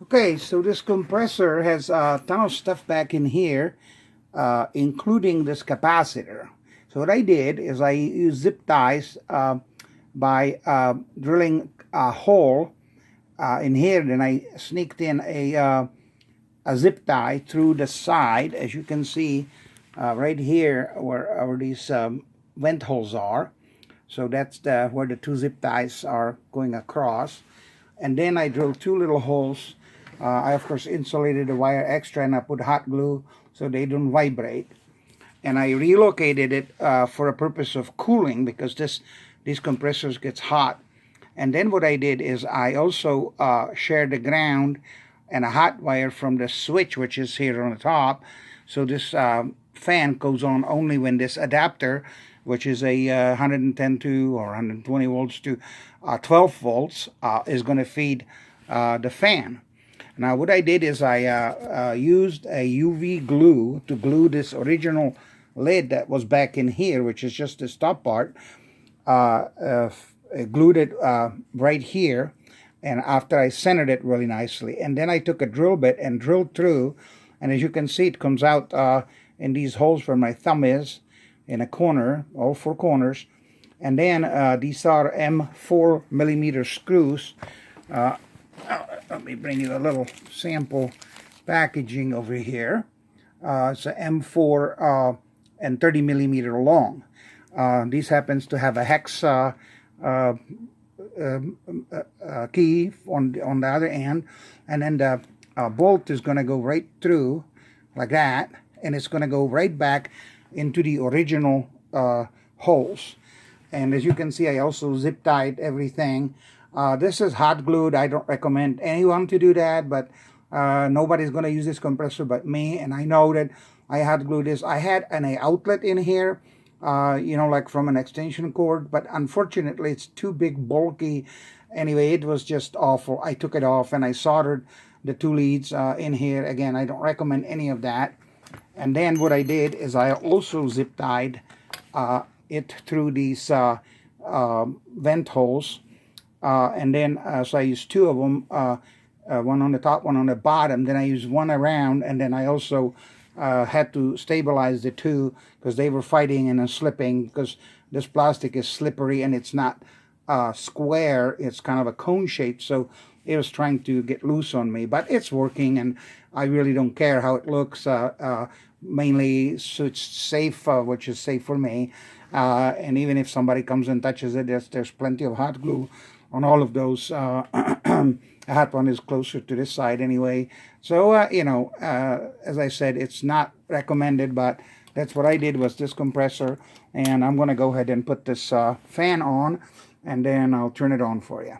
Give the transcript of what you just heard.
Okay, so this compressor has a ton of stuff back in here, including this capacitor. So what I did is I used zip ties by drilling a hole in here. Then I sneaked in a zip tie through the side, as you can see right here where these vent holes are. So that's where the two zip ties are going across. And then I drilled two little holes. I of course insulated the wire extra, and I put hot glue so they don't vibrate. And I relocated it for a purpose of cooling, because these compressors gets hot. And then what I did is I also shared the ground and a hot wire from the switch, which is here on the top. So this fan goes on only when this adapter, which is a 110 to or 120 volts to 12 volts, is going to feed the fan. Now what I did is I used a UV glue to glue this original lid that was back in here, which is just this top part. Glued it right here, and after I centered it really nicely, and then I took a drill bit and drilled through, and as you can see, it comes out in these holes where my thumb is, in a corner, all four corners. And then these are M4 millimeter screws. Let me bring you a little sample packaging over here. It's a M4 and 30 millimeter long. These happens to have a hex key on the other end, and then the bolt is going to go right through like that, and it's going to go right back into the original holes. And as you can see, I also zip tied everything. This is hot glued. I don't recommend anyone to do that, but nobody's going to use this compressor but me, and I know that I hot glued this. I had an outlet in here, you know, like from an extension cord, but unfortunately it's too big, bulky. Anyway, it was just awful. I took it off and I soldered the two leads in here. Again, I don't recommend any of that. And then what I did is I also zip tied it through these vent holes, and then so I used two of them, one on the top, one on the bottom. Then I used one around, and then I also had to stabilize the two because they were fighting and slipping, because this plastic is slippery and it's not square, it's kind of a cone shape, so it was trying to get loose on me, but it's working, and I really don't care how it looks, mainly so it's safe, which is safe for me, and even if somebody comes and touches it, there's plenty of hot glue on all of those. The hot one is closer to this side anyway, so you know, as I said, it's not recommended, but that's what I did was this compressor. And I'm going to go ahead and put this fan on, and then I'll turn it on for you.